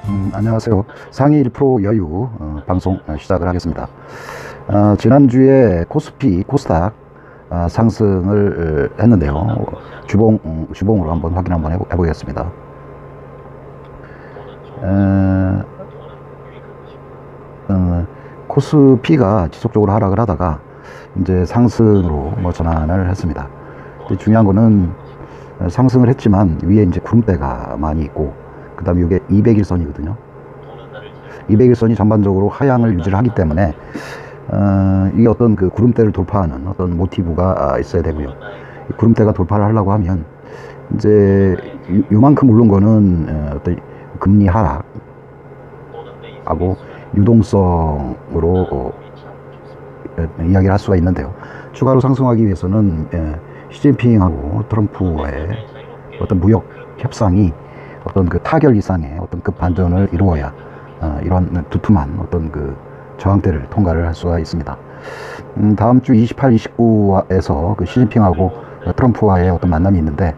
안녕하세요. 상위 1% 여유 방송 시작을 하겠습니다. 지난주에 코스피, 코스닥 상승을 했는데요. 주봉으로 한번 확인 한번 해보겠습니다. 코스피가 지속적으로 하락을 하다가 이제 상승으로 전환을 했습니다. 중요한 거는 상승을 했지만 위에 이제 구름대가 많이 있고, 그 다음에 이게 200일선이거든요. 200일선이 전반적으로 하향을 유지를 하기 때문에 이게 어떤 그 구름대를 돌파하는 어떤 모티브가 있어야 되고요. 구름대가 돌파를 하려고 하면 이제 요만큼 오른 거는 어떤 금리 하락하고 유동성으로 이야기를 할 수가 있는데요. 추가로 상승하기 위해서는 시진핑하고 트럼프의 어떤 무역 협상이 어떤 그 타결 이상의 어떤 급 반전을 이루어야 이런 두툼한 어떤 그 저항대를 통과를 할 수가 있습니다. 다음 주 28, 29에서 그 시진핑하고 트럼프와의 어떤 만남이 있는데,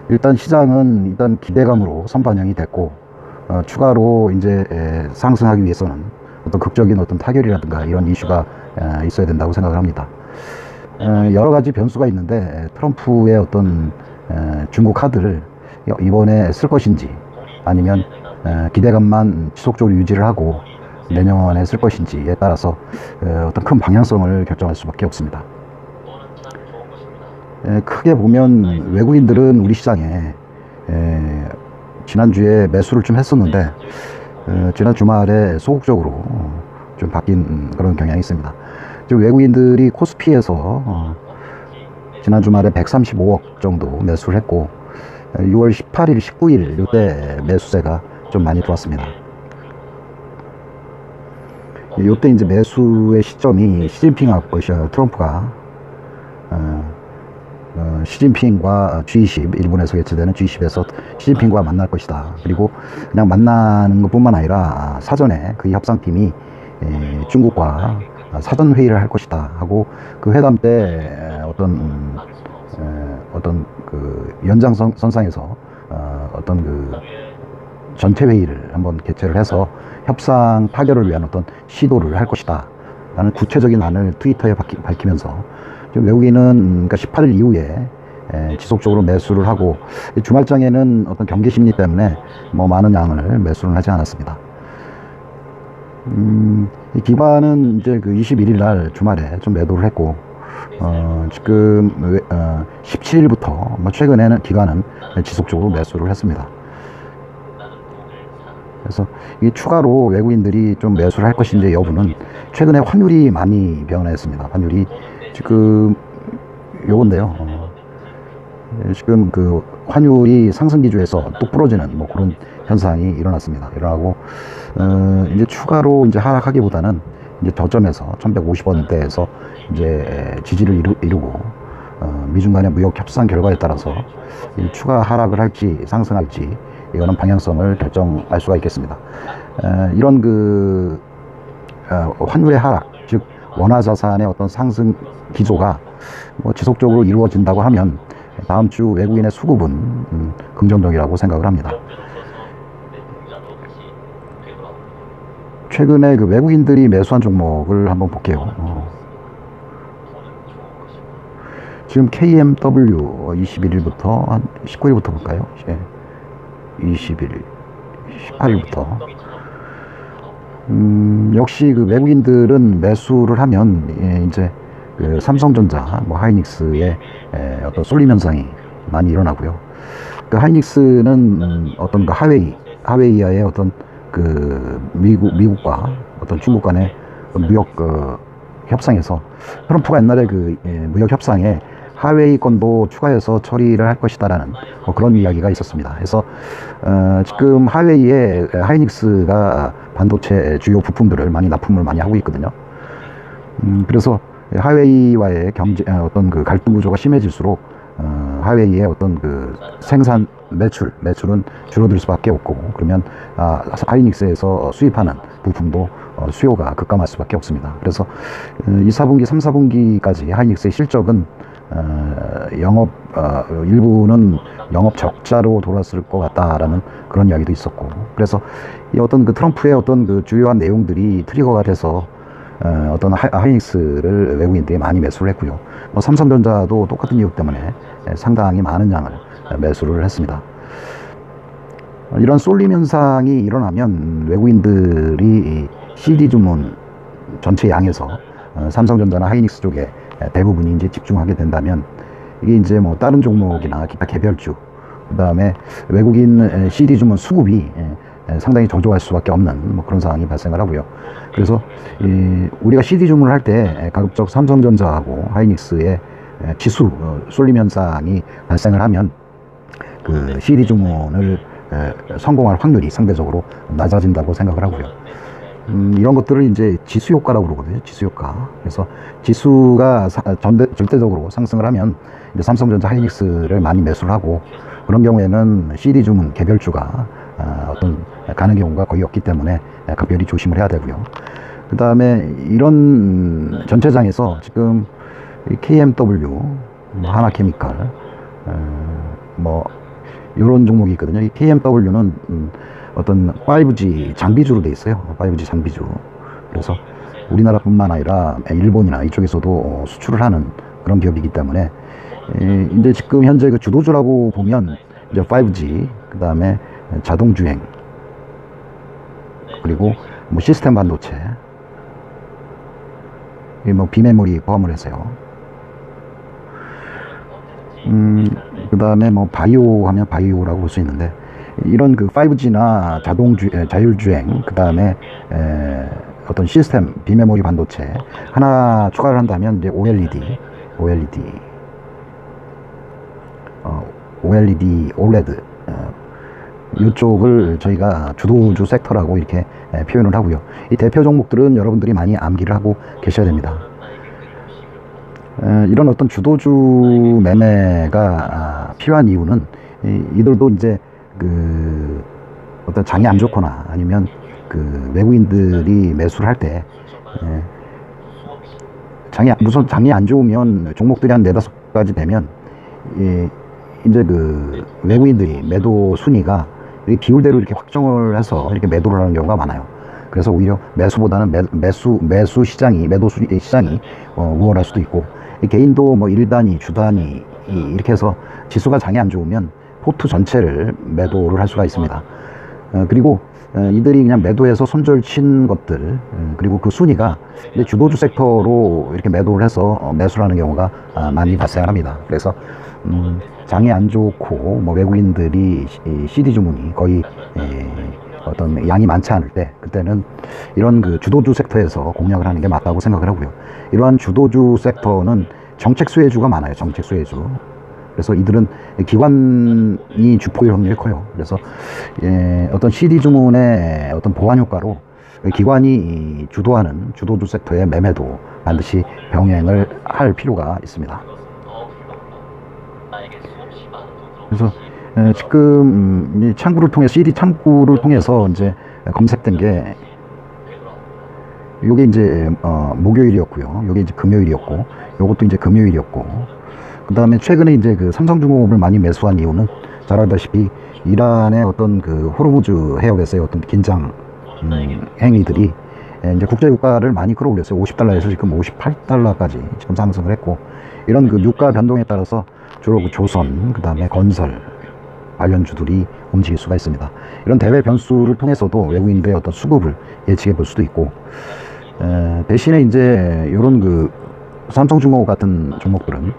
일단 시장은 일단 기대감으로 선반영이 됐고, 추가로 이제 상승하기 위해서는 어떤 극적인 어떤 타결이라든가 이런 이슈가 있어야 된다고 생각을 합니다. 여러 가지 변수가 있는데, 트럼프의 어떤 중국 카드를 이번에 쓸 것인지, 아니면 기대감만 지속적으로 유지를 하고 내년에 쓸 것인지에 따라서 어떤 큰 방향성을 결정할 수밖에 없습니다. 크게 보면 외국인들은 우리 시장에 지난주에 매수를 좀 했었는데, 지난 주말에 소극적으로 좀 바뀐 그런 경향이 있습니다. 외국인들이 코스피에서 지난 주말에 135억 정도 매수를 했고, 6월 18일, 19일 이때 매수세가 좀 많이 들어왔습니다. 이때 이제 매수의 시점이 시진핑하고 트럼프가 시진핑과 G20, 일본에서 개최되는 G20에서 시진핑과 만날 것이다. 그리고 그냥 만나는 것뿐만 아니라 사전에 그 협상팀이 중국과 사전 회의를 할 것이다 하고, 그 회담 때 어떤 그 연장선상에서 어떤 그 전체 회의를 한번 개최를 해서 협상 타결을 위한 어떤 시도를 할 것이다 라는 구체적인 안을 트위터에 밝히면서, 지금 외국인은 그러니까 18일 이후에 지속적으로 매수를 하고, 주말장에는 어떤 경계 심리 때문에 많은 양을 매수를 하지 않았습니다. 이 기반은 이제 그 21일 날 주말에 좀 매도를 했고, 지금 17일부터 최근에는 기간은 지속적으로 매수를 했습니다. 그래서 이 추가로 외국인들이 좀 매수를 할 것인지 여부는, 최근에 환율이 많이 변했습니다. 환율이 지금 요건데요. 지금 그 환율이 상승 기조에서 뚝 부러지는 그런 현상이 일어났습니다. 일어나고 이제 추가로 이제 하락하기보다는 이제 저점에서 1150원대에서 이제 지지를 이루고 미중 간의 무역 협상 결과에 따라서 추가 하락을 할지 상승할지, 이거는 방향성을 결정할 수가 있겠습니다. 이런 그 환율의 하락, 즉 원화 자산의 어떤 상승 기조가 지속적으로 이루어진다고 하면 다음 주 외국인의 수급은 긍정적이라고 생각을 합니다. 최근에 그 외국인들이 매수한 종목을 한번 볼게요. 지금 KMW 21일부터 한 19일부터 볼까요? 20일, 18일부터. 역시 그 외국인들은 매수를 하면 이제 그 삼성전자, 하이닉스의 어떤 쏠림 현상이 많이 일어나고요. 그 하이닉스는 어떤 그 하웨이와의 어떤 그 미국과 어떤 중국 간의 무역 협상에서, 트럼프가 옛날에 그 무역 협상에 하웨이 건도 추가해서 처리를 할 것이다라는 그런 이야기가 있었습니다. 그래서 지금 하웨이에 하이닉스가 반도체 주요 부품들을 납품을 많이 하고 있거든요. 그래서 하웨이와의 어떤 그 갈등 구조가 심해질수록 하웨이의 어떤 그 생산 매출은 줄어들 수밖에 없고, 그러면 하이닉스에서 수입하는 부품도 수요가 급감할 수밖에 없습니다. 그래서 2, 4분기, 3, 4분기까지 하이닉스의 실적은 일부는 영업 적자로 돌았을 것 같다라는 그런 이야기도 있었고, 그래서 이 어떤 그 트럼프의 어떤 그 주요한 내용들이 트리거가 돼서 어떤 하이닉스를 외국인들이 많이 매수를 했고요. 뭐 삼성전자도 똑같은 이유 때문에 상당히 많은 양을 매수를 했습니다. 이런 쏠림 현상이 일어나면 외국인들이 CD 주문 전체 양에서 삼성전자나 하이닉스 쪽에 대부분이 이제 집중하게 된다면, 이게 이제 뭐 다른 종목이나 기타 개별주, 그 다음에 외국인 CD 주문 수급이 상당히 저조할 수밖에 없는 뭐 그런 상황이 발생을 하고요. 그래서 우리가 CD 주문을 할 때 가급적 삼성전자하고 하이닉스의 지수 쏠림 현상이 발생을 하면 그 CD 주문을 성공할 확률이 상대적으로 낮아진다고 생각을 하고요. 이런 것들을 이제 지수 효과라고 그러거든요. 지수 효과. 그래서 지수가 절대적으로 상승을 하면 이제 삼성전자, 하이닉스를 많이 매수를 하고, 그런 경우에는 CD 주문 개별주가 어떤 가는 경우가 거의 없기 때문에 각별히 조심을 해야 되고요. 그 다음에 이런 전체장에서 지금 KMW, 하나케미칼, 뭐 이런 종목이 있거든요. 이 KMW는 어떤 5G 장비주로 돼 있어요. 5G 장비주. 그래서 우리나라뿐만 아니라 일본이나 이쪽에서도 수출을 하는 그런 기업이기 때문에 이제 지금 현재 그 주도주라고 보면 이제 5G, 그 다음에 자동주행, 그리고 뭐 시스템 반도체, 뭐 비메모리 포함을 해서요. 그 다음에 뭐 바이오 하면 바이오라고 볼 수 있는데, 이런 그 5G나 자율주행, 그 다음에 어떤 시스템 비메모리 반도체 하나 추가를 한다면 이제 OLED, OLED 이쪽을 저희가 주도주 섹터라고 이렇게 표현을 하고요. 이 대표 종목들은 여러분들이 많이 암기를 하고 계셔야 됩니다. 이런 어떤 주도주 매매가 필요한 이유는 이들도 이제 그 어떤 장이 안 좋거나 아니면 그 외국인들이 매수를 할 때 우선 장이 안 좋으면 종목들이 한 4-5가지 되면 이제 그 외국인들이 매도 순위가 비율대로 이렇게 확정을 해서 이렇게 매도를 하는 경우가 많아요. 그래서 오히려 매수보다는 매수 시장이, 시장이 우월할 수도 있고, 개인도 뭐 1단위, 주단위 이렇게 해서 지수가 장이 안 좋으면 포트 전체를 매도를 할 수가 있습니다. 그리고 이들이 그냥 매도해서 손절 친 것들, 그리고 그 순위가 이제 주도주 섹터로 이렇게 매도를 해서 매수를 하는 경우가 많이 발생을 합니다. 그래서 장이 안 좋고 뭐 외국인들이 CD 주문이 거의 어떤 양이 많지 않을 때, 그때는 이런 그 주도주 섹터에서 공략을 하는 게 맞다고 생각을 하고요. 이러한 주도주 섹터는 정책 수혜주가 많아요. 정책 수혜주. 그래서 이들은 기관이 주포일 확률이 커요. 그래서 어떤 CD 주문의 어떤 보완 효과로 기관이 주도하는 주도주 섹터의 매매도 반드시 병행을 할 필요가 있습니다. 그래서 지금 이 창구를 통해 CD 창구를 통해서 이제 검색된 게 요게 이제 목요일이었고요. 요게 이제 금요일이었고, 요것도 이제 금요일이었고, 그 다음에 최근에 이제 그 삼성중공업을 많이 매수한 이유는 잘 알다시피 이란의 어떤 그 호르무즈 해역에서의 어떤 긴장 행위들이 이제 국제유가를 많이 끌어올렸어요. 50달러에서 지금 58달러까지 지금 상승을 했고, 이런 그 유가 변동에 따라서 주로 그 조선, 그 다음에 건설 관련주들이 움직일 수가 있습니다. 이런 대외 변수를 통해서도 외국인들의 어떤 수급을 예측해 볼 수도 있고, 대신에 이제 이런 그 삼성중공업 같은 종목들은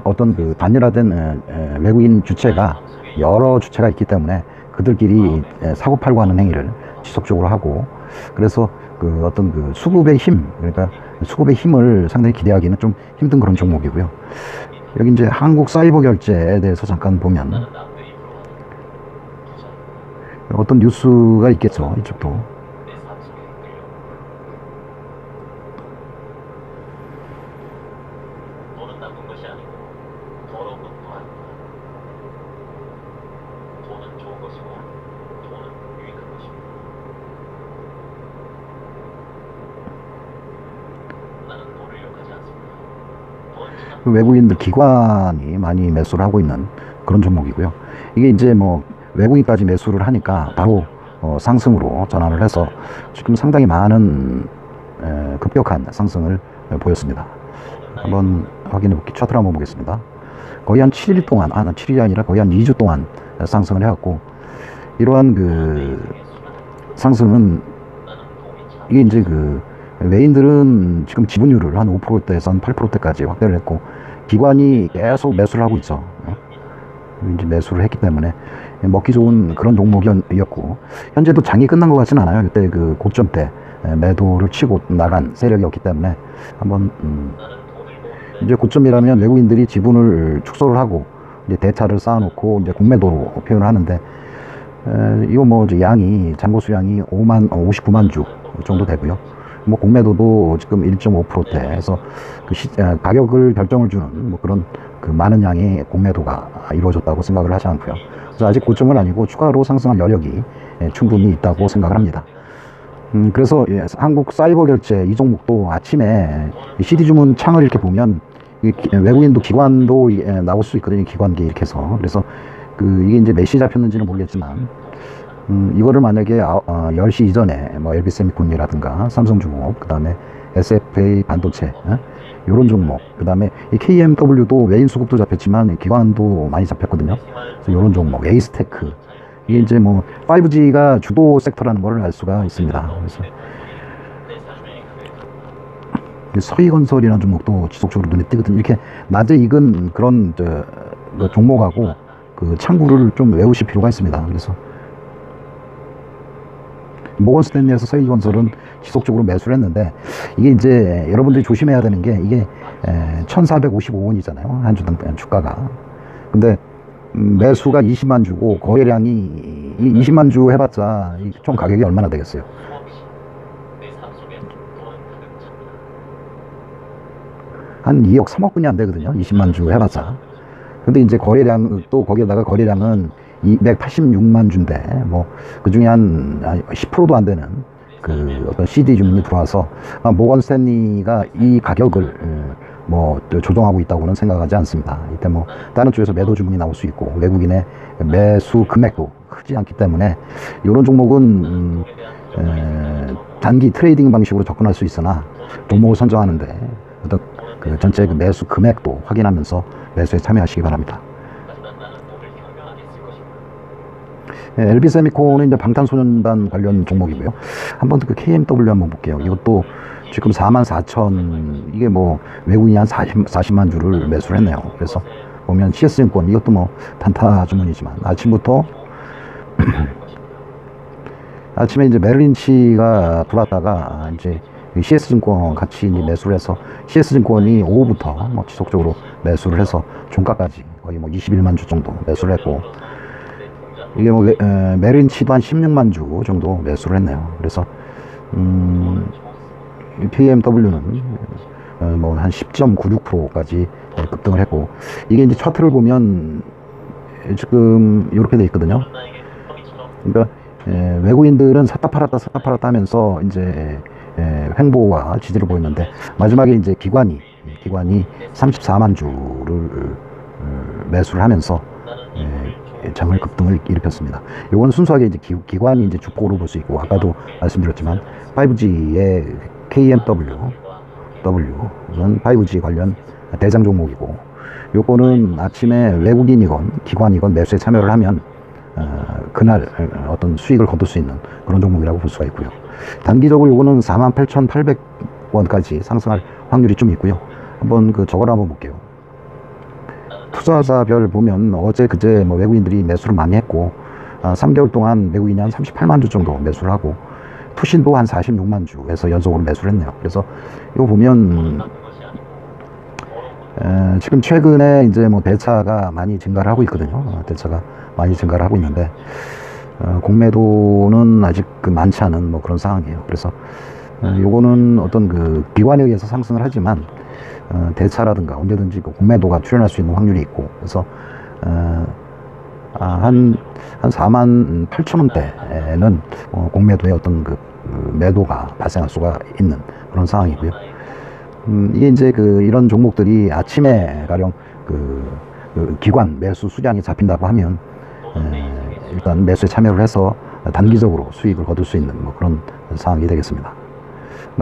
어떤 그 단일화된 외국인 주체가 여러 주체가 있기 때문에 그들끼리 사고팔고 하는 행위를 지속적으로 하고, 그래서 그 어떤 그 수급의 힘, 그러니까 수급의 힘을 상당히 기대하기는 좀 힘든 그런 종목이고요. 여기 이제 한국 사이버 결제에 대해서 잠깐 보면 어떤 뉴스가 있겠죠. 이쪽도. 그 외국인들 기관이 많이 매수를 하고 있는 그런 종목이고요. 이게 이제 뭐 외국인까지 매수를 하니까 바로 상승으로 전환을 해서 지금 상당히 많은 급격한 상승을 보였습니다. 한번 확인해 볼게요. 차트를 한번 보겠습니다. 거의 한 7일 동안, 7일이 아니라 거의 한 2주 동안 상승을 해왔고, 이러한 그 상승은 이게 이제 그 외인들은 지금 지분율을 한 5%대에서 한 8%대까지 확대를 했고, 기관이 계속 매수를 하고 있죠. 이제 매수를 했기 때문에 먹기 좋은 그런 종목이었고, 현재도 장이 끝난 것 같지는 않아요. 그때 그 고점 때 매도를 치고 나간 세력이었기 때문에 한번 이제 고점이라면 외국인들이 지분을 축소를 하고 이제 대차를 쌓아놓고 이제 공매도로 표현을 하는데, 이거 뭐 이제 양이 잔고 수량이 59만 주 정도 되고요. 뭐 공매도도 지금 1.5%대에서 그 가격을 결정을 주는 뭐 그런 그 많은 양의 공매도가 이루어졌다고 생각을 하지 않고요. 그래서 아직 고점은 아니고 추가로 상승할 여력이 충분히 있다고 생각을 합니다. 그래서 한국 사이버 결제 이 종목도 아침에 CD 주문 창을 이렇게 보면 외국인도 기관도 나올 수 있거든요. 기관계 이렇게 해서. 그래서 이게 이제 몇 시 잡혔는지는 모르겠지만, 이거를 만약에 10시 이전에 뭐 LB세미콘이라든가 삼성중공업, 그 다음에 SFA 반도체, 요런 종목, 그 다음에 이 KMW도 외인 수급도 잡혔지만 기관도 많이 잡혔거든요. 그래서 요런 종목, 에이스테크, 이게 이제 뭐 5G가 주도 섹터라는 걸 알 수가 있습니다. 그래서 서희건설이라는 종목도 지속적으로 눈에 띄거든요. 이렇게 낮에 익은 그런 종목하고 그 창구를 좀 외우실 필요가 있습니다. 그래서 모건스탠리에서 서희건설은 지속적으로 매수를 했는데, 이게 이제 여러분들이 조심해야 되는 게, 이게 1455원이잖아요. 한 주당 주가가. 근데 매수가 20만 주고 거래량이 20만 주 해봤자 총 가격이 얼마나 되겠어요? 한 2억 3억 분이 안 되거든요. 20만 주 해봤자. 근데 이제 거래량, 또 거기에다가 거래량은 286만 주인데, 뭐 그 중에 한 10%도 안 되는 그 어떤 CD 주문이 들어와서 모건 스탠리가 이 가격을 뭐 조정하고 있다고는 생각하지 않습니다. 이때 뭐 다른 쪽에서 매도 주문이 나올 수 있고, 외국인의 매수 금액도 크지 않기 때문에 이런 종목은 단기 트레이딩 방식으로 접근할 수 있으나, 종목을 선정하는데 어떤 그 전체 그 매수 금액도 확인하면서 매수에 참여하시기 바랍니다. LB세미콘은 이제 방탄소년단 관련 종목이고요. 한번 그 KMW 한번 볼게요. 이것도 지금 44,000, 이게 뭐 외국인이 한 40만 주를 매수를 했네요. 그래서 보면 CS증권, 이것도 뭐 단타 주문이지만 아침부터 아침에 이제 메릴린치가 들어왔다가 이제 CS증권 같이 이제 매수를 해서, CS증권이 오후부터 뭐 지속적으로 매수를 해서 종가까지 거의 뭐 21만 주 정도 매수를 했고, 이게 뭐 메릴린치도 한 16만 주 정도 매수를 했네요. 그래서 PMW는 뭐 한 10.96%까지 급등을 했고, 이게 이제 차트를 보면 지금 이렇게 돼 있거든요. 그러니까 외국인들은 샀다 팔았다 하면서 이제 횡보와 지지를 보였는데, 마지막에 이제 기관이 34만 주를 매수를 하면서 장을 급등을 일으켰습니다. 이건 순수하게 이제 기관이 이제 주폭으로 볼 수 있고, 아까도 말씀드렸지만 5G의 KMW는 5G 관련 대장 종목이고, 요거는 아침에 외국인이건 기관이건 매수에 참여를 하면 그날 어떤 수익을 거둘 수 있는 그런 종목이라고 볼 수가 있고요. 단기적으로 요거는 48,800원까지 상승할 확률이 좀 있고요. 한번 저걸 한번 볼게요. 투자자별 보면 어제 그제 뭐 외국인들이 매수를 많이 했고, 3개월 동안 외국인이 한 38만 주 정도 매수를 하고, 투신도 한 46만 주에서 연속으로 매수를 했네요. 그래서 이거 보면 지금 최근에 이제 뭐 대차가 많이 증가를 하고 있거든요. 대차가 많이 증가를 하고 있는데, 공매도는 아직 많지 않은 뭐 그런 상황이에요. 그래서 요거는 어떤 그 기관에 의해서 상승을 하지만, 대차라든가 언제든지 그 공매도가 출현할 수 있는 확률이 있고, 그래서 한 48,000원대에는 공매도의 어떤 그 매도가 발생할 수가 있는 그런 상황이고요. 이게 이제 이런 종목들이 아침에 가령 기관 매수 수량이 잡힌다고 하면 일단 매수에 참여를 해서 단기적으로 수익을 거둘 수 있는 뭐 그런 상황이 되겠습니다.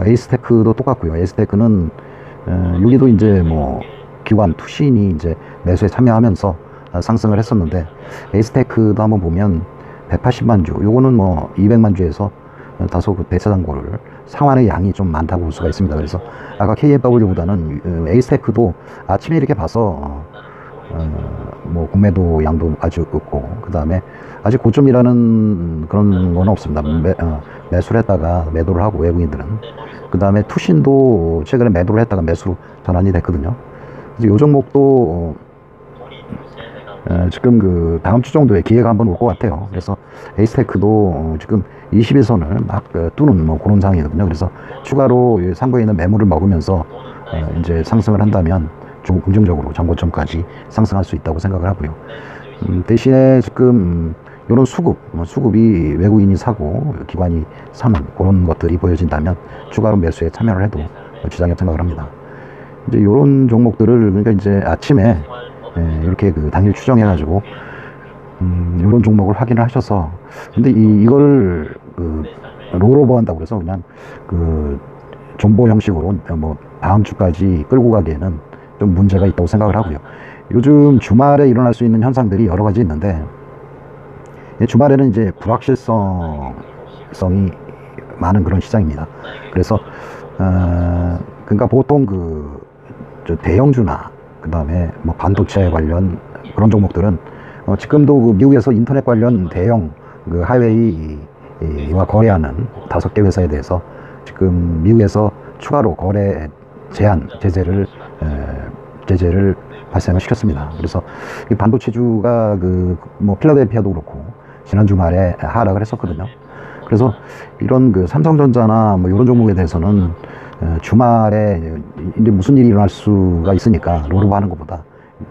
에이스테크도 똑같고요. 에이스테크는 여기도 이제 뭐 기관 투신이 이제 매수에 참여하면서 상승을 했었는데, 에이스테크도 한번 보면 180만 주, 요거는 뭐 200만 주에서 다소 대차장고를 상환의 양이 좀 많다고 볼 수가 있습니다. 그래서 아까 KFW보다는 에이스테크도 아침에 이렇게 봐서 뭐 공매도 양도 아주 없고, 그 다음에 아직 고점이라는 그런 건 없습니다. 매수를 했다가 매도를 하고, 외국인들은. 그 다음에 투신도 최근에 매도를 했다가 매수로 전환이 됐거든요. 그래서 요 종목도 지금 다음 주 정도에 기회가 한번 올 것 같아요. 그래서 에이스테크도 지금 20일선을 막 뚫는 뭐 그런 상황이거든요. 그래서 추가로 상부에 있는 매물을 먹으면서 이제 상승을 한다면 좀 긍정적으로 전고점까지 상승할 수 있다고 생각을 하고요. 대신에 지금 이런 수급이 외국인이 사고 기관이 사는 그런 것들이 보여진다면 추가로 매수에 참여를 해도 지장이 생각을 합니다. 이제 이런 종목들을, 그러니까 이제 아침에 이렇게 당일 추정해가지고 이런 종목을 확인을 하셔서, 근데 이걸 롤오버 한다고 그래서 그냥 존버 형식으로 뭐 다음 주까지 끌고 가기에는 좀 문제가 있다고 생각을 하고요. 요즘 주말에 일어날 수 있는 현상들이 여러 가지 있는데, 주말에는 이제 불확실성이 많은 그런 시장입니다. 그래서 그러니까 보통 대형주나 그 다음에 뭐 반도체 관련 그런 종목들은 지금도 미국에서 인터넷 관련 대형 하이웨이와 거래하는 5개 회사에 대해서 지금 미국에서 추가로 거래 제재를 발생을 시켰습니다. 그래서 이 반도체주가 뭐 필라델피아도 그렇고 지난 주말에 하락을 했었거든요. 그래서 이런 삼성전자나 뭐 이런 종목에 대해서는 주말에 이제 무슨 일이 일어날 수가 있으니까 롤오버 하는 것보다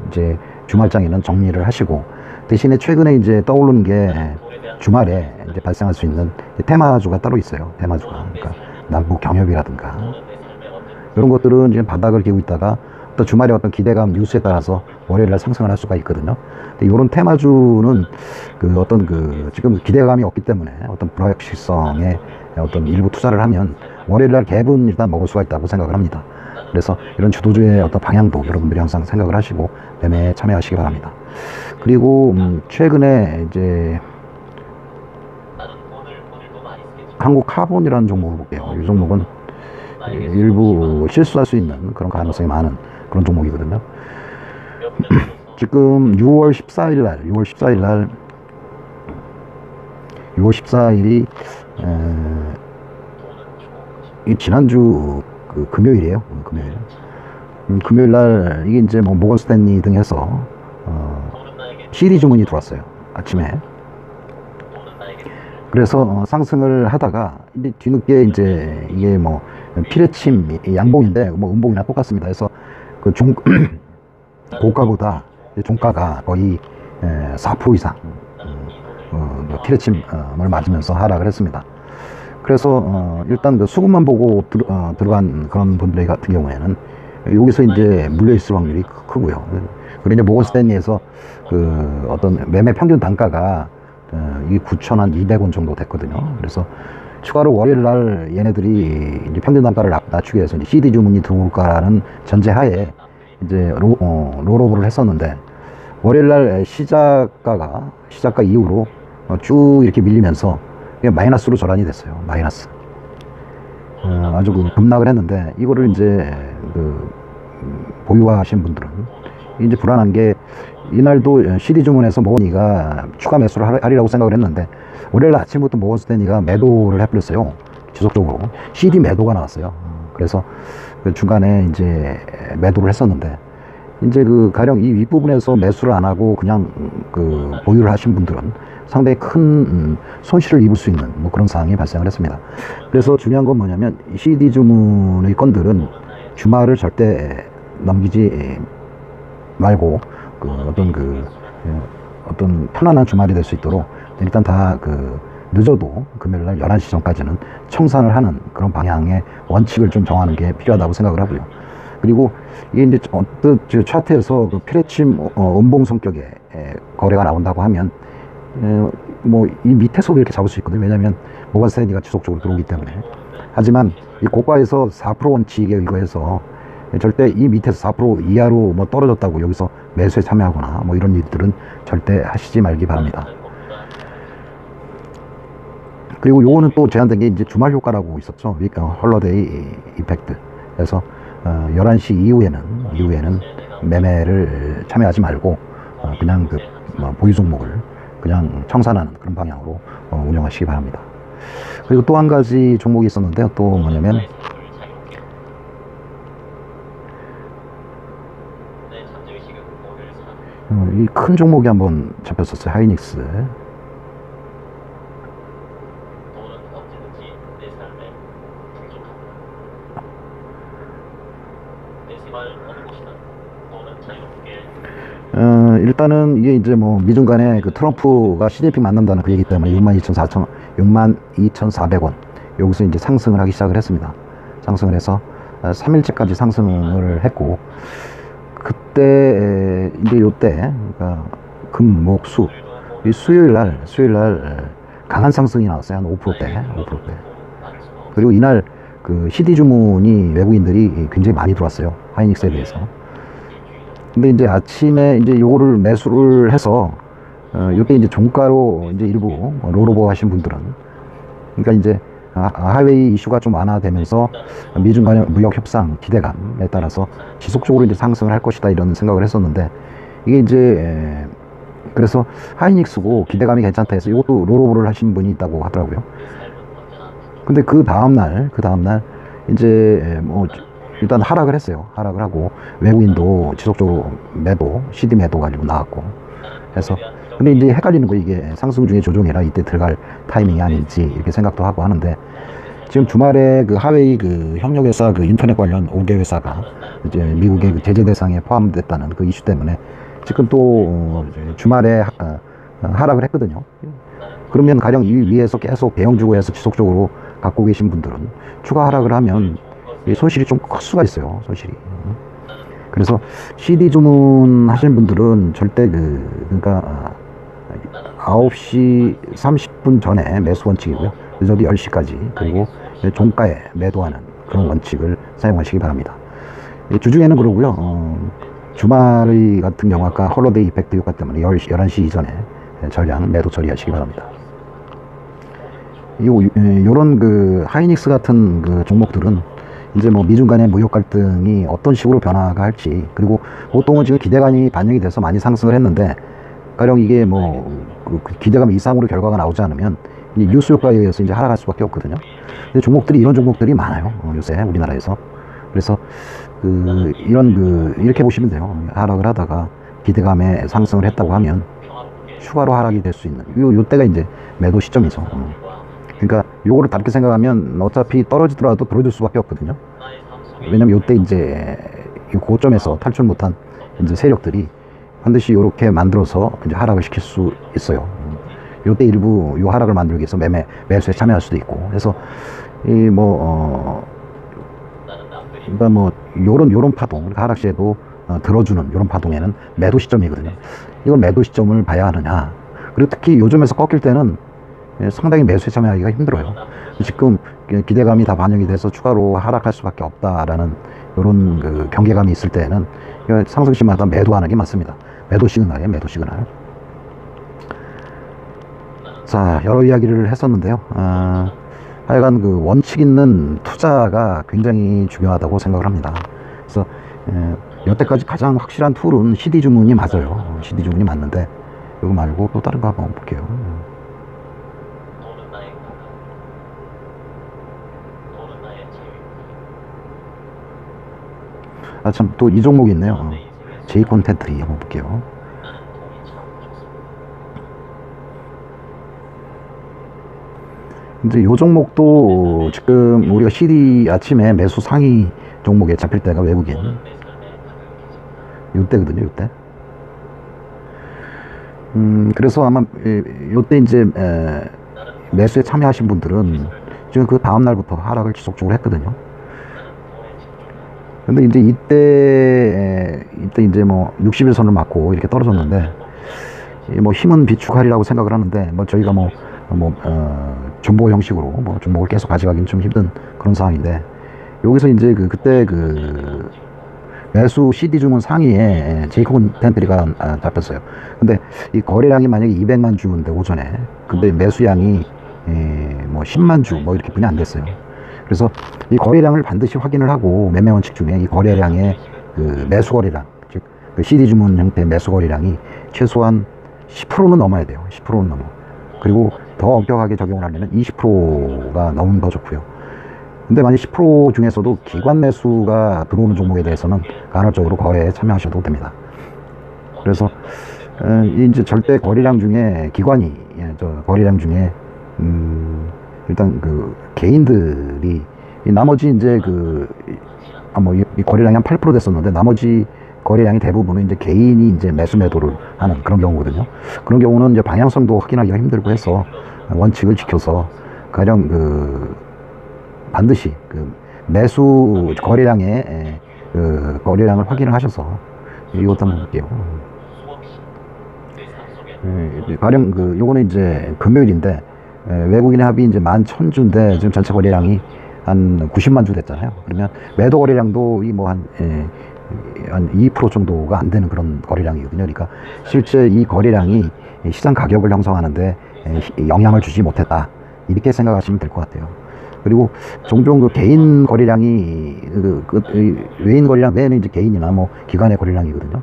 이제 주말장에는 정리를 하시고, 대신에 최근에 이제 떠오르는 게 주말에 이제 발생할 수 있는 테마주가 따로 있어요. 테마주가. 그러니까 남북 경협이라든가 이런 것들은 지금 바닥을 기고 있다가 또 주말에 어떤 기대감 뉴스에 따라서 월요일날 상승을 할 수가 있거든요. 근데 이런 테마주는 지금 기대감이 없기 때문에 어떤 불확실성에 어떤 일부 투자를 하면 월요일날 갭은 일단 먹을 수가 있다고 생각을 합니다. 그래서 이런 주도주의 어떤 방향도 여러분들이 항상 생각을 하시고 매매에 참여하시기 바랍니다. 그리고 최근에 이제 한국카본이라는 종목을 볼게요. 이 종목은 일부 실수할 수 있는 그런 가능성이 많은 그런 종목이거든요. 지금 6월 14일이 지난주 금요일이에요. 금요일날 이게 이제 뭐 모건 스탠리 등 해서 CD 주문이 들어왔어요. 아침에. 그래서 상승을 하다가 이제 뒤늦게 이제 이게 뭐 피레침 양봉인데 뭐 음봉이나 똑같습니다. 그래서 고가보다 종가가 거의 4% 이상 피레침을 맞으면서 하락을 했습니다. 그래서 일단 수급만 보고 들어간 그런 분들 같은 경우에는 여기서 이제 물려 있을 확률이 크고요. 그리고 이제 모건 스탠리에서 어떤 매매 평균 단가가 이 9,200원 정도 됐거든요. 그래서 추가로 월요일 날 얘네들이 이제 평균 단가를 낮추기 위해서 이제 CD 주문이 들어올까라는 전제하에 이제 롤오버를 했었는데, 월요일 날 시작가 이후로 쭉 이렇게 밀리면서 마이너스로 전환이 됐어요. 마이너스. 아주 급락을 했는데, 이거를 이제 보유하신 분들은 이제 불안한 게, 이날도 CD 주문에서 모건이가 추가 매수를 하리라고 생각을 했는데 월요일 아침부터 모건 스탠리가 매도를 해버렸어요. 지속적으로 CD 매도가 나왔어요. 그래서 중간에 이제 매도를 했었는데, 이제 가령 이 윗부분에서 매수를 안 하고 그냥 보유를 하신 분들은 상당히 큰 손실을 입을 수 있는 뭐 그런 상황이 발생을 했습니다. 그래서 중요한 건 뭐냐면, 이 CD 주문의 건들은 주말을 절대 넘기지 말고 어떤 편안한 주말이 될 수 있도록 일단 다 늦어도 금요일 날 11시 전까지는 청산을 하는 그런 방향의 원칙을 좀 정하는 게 필요하다고 생각을 하고요. 그리고 이게 이제 어떤 차트에서 그 피레침 음봉 성격의 거래가 나온다고 하면 뭐 이 밑에서도 이렇게 잡을 수 있거든요. 왜냐하면 모건 스탠리가 지속적으로 들어오기 때문에. 하지만 이 고가에서 4% 원칙에 의거해서 절대 이 밑에서 4% 이하로 뭐 떨어졌다고 여기서 매수에 참여하거나 뭐 이런 일들은 절대 하시지 말기 바랍니다. 그리고 요거는 또 제한된 게 이제 주말 효과라고 있었죠. 홀러데이 이펙트. 그래서 11시 이후에는 매매를 참여하지 말고 그냥 그 보유 종목을 그냥 청산하는 그런 방향으로 운영하시기 바랍니다. 그리고 또 한 가지 종목이 있었는데요. 또 뭐냐면 이 큰 종목이 한번 잡혔었어요. 하이닉스. 일단은 이게 이제 뭐 미중 간에 그 트럼프가 시진핑 만난다는 그 얘기 때문에 62,400원 여기서 이제 상승을 하기 시작을 했습니다. 상승을 해서 3일째까지 상승을 했고, 그때 이제 요때 그러니까 금, 목, 수 이 수요일 날 강한 상승이 나왔어요. 한 5%대. 그리고 이날 그 CD 주문이 외국인들이 굉장히 많이 들어왔어요. 하이닉스에 대해서. 근데 이제 아침에 이제 요거를 매수를 해서 요때 이제 종가로 이제 일부 롤오버 하신 분들은, 그러니까 이제 하웨이 이슈가 좀 완화되면서 미중 간의 무역 협상 기대감에 따라서 지속적으로 이제 상승을 할 것이다 이런 생각을 했었는데, 이게 이제 그래서 하이닉스고 기대감이 괜찮다 해서 이것도 롤오버를 하신 분이 있다고 하더라고요. 근데 그 다음날 이제 뭐 일단 하락을 했어요. 하락을 하고 외국인도 지속적으로 매도, CD 매도 가지고 나왔고 해서, 근데 이제 헷갈리는 거, 이게 상승 중에 조정이라 이때 들어갈 타이밍이 아닌지 이렇게 생각도 하고 하는데, 지금 주말에 그 하웨이 그 협력회사 그 인터넷 관련 5개 회사가 이제 미국의 그 제재 대상에 포함됐다는 그 이슈 때문에 지금 또 주말에 하락을 했거든요. 그러면 가령 이 위에서 계속 배영 주고 해서 지속적으로 갖고 계신 분들은 추가 하락을 하면 손실이 좀 클 수가 있어요. 손실이. 그래서 CD 주문 하시는 분들은 절대 그러니까 9시 30분 전에 매수 원칙이고요. 늦어도 10시까지, 그리고 종가에 매도하는 그런 원칙을 사용하시기 바랍니다. 주중에는 그러고요. 주말 같은 경우 아까 홀로데이 이펙트 효과 때문에 11시 이전에 전량 매도 처리하시기 바랍니다. 요런 그 하이닉스 같은 그 종목들은 이제 뭐 미중 간의 무역 갈등이 어떤 식으로 변화가 할지, 그리고 보통은 지금 기대감이 반영이 돼서 많이 상승을 했는데, 가령 이게 뭐 그 기대감 이상으로 결과가 나오지 않으면 이제 뉴스 효과에 의해서 이제 하락할 수밖에 없거든요. 근데 종목들이, 이런 종목들이 많아요. 요새 우리나라에서. 그래서 이렇게 보시면 돼요. 하락을 하다가 기대감에 상승을 했다고 하면 추가로 하락이 될 수 있는 요때가 이제 매도 시점이죠. 그러니까 요거를 다르게 생각하면 어차피 떨어지더라도 들어줄 수밖에 없거든요. 왜냐면 요때 이제 이 고점에서 탈출 못한 이제 세력들이 반드시 요렇게 만들어서 이제 하락을 시킬 수 있어요. 요때 일부 요 하락을 만들기 위해서 매수에 참여할 수도 있고. 그래서 그러니까 뭐 요런 파동, 하락 시에도 들어주는 요런 파동에는 매도 시점이거든요. 이걸 매도 시점을 봐야 하느냐. 그리고 특히 요즘에서 꺾일 때는 상당히 매수에 참여하기가 힘들어요. 지금 기대감이 다 반영이 돼서 추가로 하락할 수밖에 없다라는 이런 그 경계감이 있을 때는 상승시마다 매도하는 게 맞습니다. 매도 시그널이에요. 매도 시그널. 자, 여러 이야기를 했었는데요. 하여간 그 원칙 있는 투자가 굉장히 중요하다고 생각을 합니다. 그래서 여태까지 가장 확실한 툴은 CD 주문이 맞아요. CD 주문이 맞는데, 이거 말고 또 다른 거 한번 볼게요. 참, 또 이 종목이 있네요. J 콘텐트리 한번 볼게요. 이제 요 종목도 지금 우리가 CD 아침에 매수 상위 종목에 잡힐 때가 외국인 요때거든요. 요때. 그래서 아마 요때 이제 매수에 참여하신 분들은 지금 그 다음 날부터 하락을 지속적으로 했거든요. 근데 이제 이때 이제 뭐 60일선을 맞고 이렇게 떨어졌는데, 뭐 힘은 비축하리라고 생각을 하는데, 뭐 저희가 존버 형식으로 뭐 종목을 계속 가져가기는 좀 힘든 그런 상황인데, 여기서 이제 그때 매수 CD 주문 상위에 제이콥 텐트리가 잡혔어요. 근데 이 거래량이 만약에 200만 주인데 오전에, 근데 매수량이 뭐 10만 주 뭐 이렇게 분이 안 됐어요. 그래서 이 거래량을 반드시 확인을 하고, 매매 원칙 중에 이 거래량의 그 매수 거래량, 즉 그 CD 주문 형태의 매수 거래량이 최소한 10%는 넘어야 돼요. 10%는 넘어. 그리고 더 엄격하게 적용을 하려면 20%가 넘으면 더 좋고요. 근데 만약 10% 중에서도 기관 매수가 들어오는 종목에 대해서는 간헐적으로 거래에 참여하셔도 됩니다. 그래서 이제 절대 거래량 중에 거래량 중에 일단 개인들이 나머지 이제 이 거래량이 한 8% 됐었는데, 나머지 거래량이 대부분은 이제 개인이 이제 매수 매도를 하는 그런 경우거든요. 그런 경우는 이제 방향성도 확인하기가 힘들고 해서 원칙을 지켜서 가령 반드시 매수 거래량의 거래량을 확인을 하셔서, 이것도 한번 볼게요. 가령 요거는 이제 금요일인데, 외국인의 합이 이제 11,000주인데 지금 전체 거래량이 한 90만 주 됐잖아요. 그러면 매도 거래량도 한 2% 정도가 안 되는 그런 거래량이거든요. 그러니까 실제 이 거래량이 시장 가격을 형성하는데 영향을 주지 못했다, 이렇게 생각하시면 될 것 같아요. 그리고 종종 개인 거래량이 외인 거래량 외에는 이제 개인이나 뭐 기관의 거래량이거든요.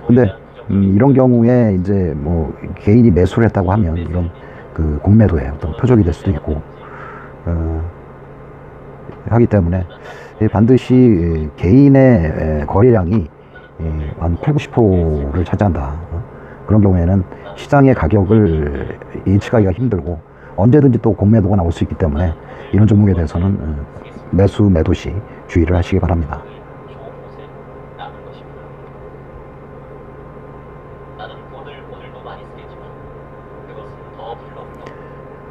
근데 이런 경우에 이제 뭐 개인이 매수를 했다고 하면 이런 공매도의 어떤 표적이 될 수도 있고 하기 때문에, 반드시 개인의 거래량이 한 8, 90%를 차지한다. 그런 경우에는 시장의 가격을 예측하기가 힘들고 언제든지 또 공매도가 나올 수 있기 때문에, 이런 종목에 대해서는 매수 매도 시 주의를 하시기 바랍니다. 나는 오늘도 많이 쓰겠지만 그것은 더 불렀고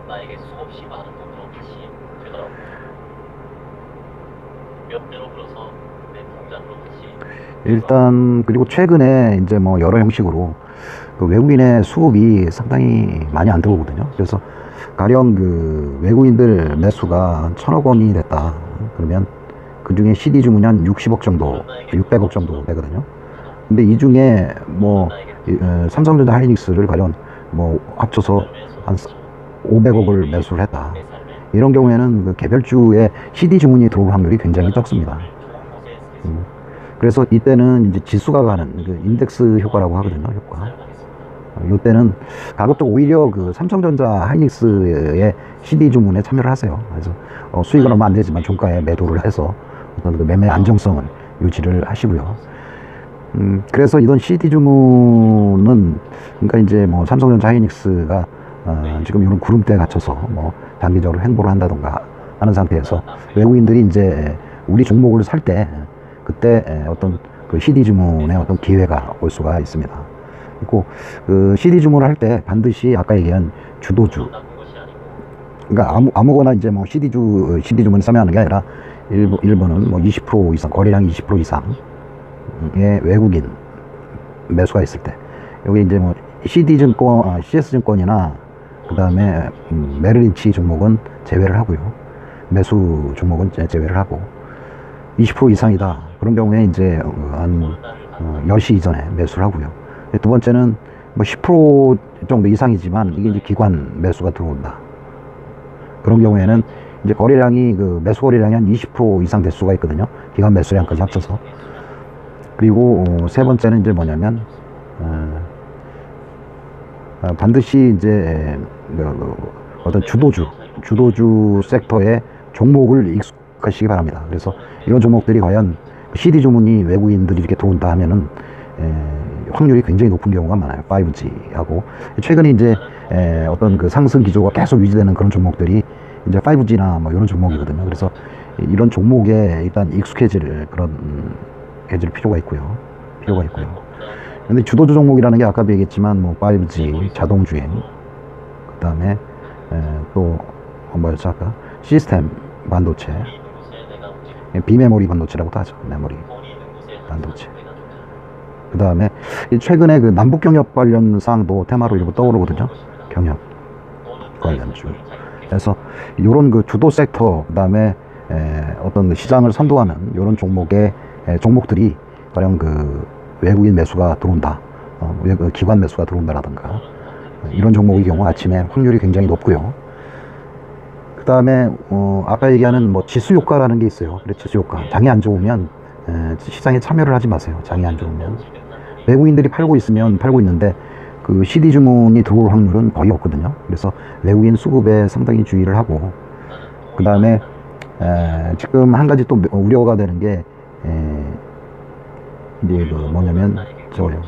나에게 수없이 많은 돈으로 다시 되더라고. 몇 배로 불어서 내 통장으로 다시. 일단 그리고 최근에 이제 뭐 여러 형식으로 외국인의 수급이 상당히 많이 안 들어오거든요. 그래서 가령 외국인들 매수가 1,000억 원이 됐다 그러면 그 중에 CD 주문이 한 60억 정도, 600억 정도 되거든요. 근데 이 중에 뭐 삼성전자 하이닉스를 가령 뭐 합쳐서 한 500억을 매수를 했다. 이런 경우에는 개별주에 CD 주문이 들어올 확률이 굉장히 적습니다. 그래서 이때는 이제 지수가 가는 인덱스 효과라고 하거든요. 효과. 이때는 가급적 오히려 삼성전자 하이닉스의 CD 주문에 참여를 하세요. 그래서 수익은 얼마 안 되지만 종가에 매도를 해서 어떤 매매 안정성을 유지를 하시고요. 그래서 이런 CD 주문은, 그러니까 이제 뭐 삼성전자 하이닉스가 지금 이런 구름대에 갇혀서 뭐 단기적으로 횡보를 한다던가 하는 상태에서 외국인들이 이제 우리 종목을 살 때, 그때 어떤 CD 주문의 어떤 기회가 올 수가 있습니다. 그리고 CD 주문을 할 때 반드시 아까 얘기한 주도주, 그러니까 아무거나 이제 뭐 CD 주문을 참여하는 게 아니라 일본은 뭐 20% 이상, 거래량 20% 이상의 외국인 매수가 있을 때, 여기 이제 뭐 CD증권, CS증권이나 그 다음에 메릴린치 종목은 제외를 하고요. 매수 종목은 제외를 하고, 20% 이상이다 그런 경우에 이제 한 10시 이전에 매수를 하고요. 두 번째는 뭐 10% 정도 이상이지만 이게 이제 기관 매수가 들어온다. 그런 경우에는 이제 거래량이 매수 거래량이 한 20% 이상 될 수가 있거든요. 기관 매수량까지 합쳐서. 그리고 세 번째는 이제 뭐냐면 반드시 이제 어떤 주도주 섹터의 종목을 익숙하시기 바랍니다. 그래서 이런 종목들이 과연 CD 주문이 외국인들이 이렇게 들어온다 하면은 확률이 굉장히 높은 경우가 많아요. 5G하고 최근에 이제 어떤 상승 기조가 계속 유지되는 그런 종목들이 이제 5G나 뭐 이런 종목이거든요. 그래서 이런 종목에 일단 익숙해질 필요가 있고요. 근데 주도주 종목이라는 게 아까도 얘기했지만 뭐 5G, 자동주행, 그 다음에 또 뭐였죠 아까? 시스템 반도체, 비메모리 반도체라고도 하죠. 메모리. 반도체. 그 다음에 최근에 그 남북 경협 관련 사항도 테마로 일부 떠오르거든요. 경협 관련주. 그래서 이런 그 주도 섹터, 그 다음에 어떤 시장을 선도하는 이런 종목들이 가령 그 외국인 매수가 들어온다, 기관 매수가 들어온다라든가 이런 종목의 경우 아침에 확률이 굉장히 높고요. 그 다음에 아까 얘기하는 뭐 지수 효과라는 게 있어요. 그래, 지수 효과. 장이 안 좋으면 시장에 참여를 하지 마세요. 장이 안 좋으면. 외국인들이 팔고 있으면 팔고 있는데 그 CD 주문이 들어올 확률은 거의 없거든요. 그래서 외국인 수급에 상당히 주의를 하고, 그 다음에 지금 한 가지 또 우려가 되는 게 이제 그 뭐냐면 저거요.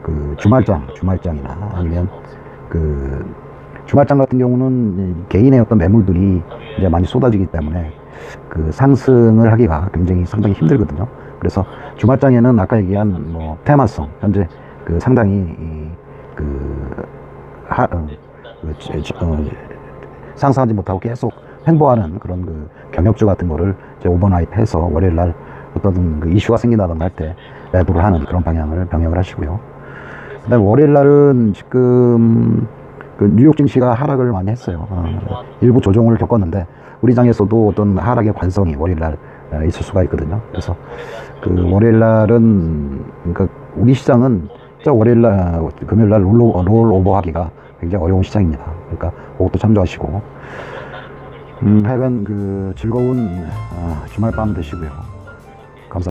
그 주말장이나 아니면 그 주말장 같은 경우는 개인의 어떤 매물들이 이제 많이 쏟아지기 때문에 그 상승을 하기가 굉장히 상당히 힘들거든요. 그래서 주말장에는 아까 얘기한 뭐 테마성, 현재 그 상당히 상승하지 못하고 계속 횡보하는 그런 그 경협주 같은 거를 이제 오버나잇해서 월요일날 어떤 그 이슈가 생긴다던가 할 때 매도를 하는 그런 방향을 병행을 하시고요. 그다음에 월요일날은 지금 그 뉴욕 증시가 하락을 많이 했어요. 일부 조정을 겪었는데 우리 장에서도 어떤 하락의 관성이 월요일날 있을 수가 있거든요. 그래서 그 월요일날은, 그러니까 우리 시장은 진짜 월요일날, 금요일날 롤오버 하기가 굉장히 어려운 시장입니다. 그러니까 그것도 참조하시고 하여간 그 즐거운 주말밤 되시고요.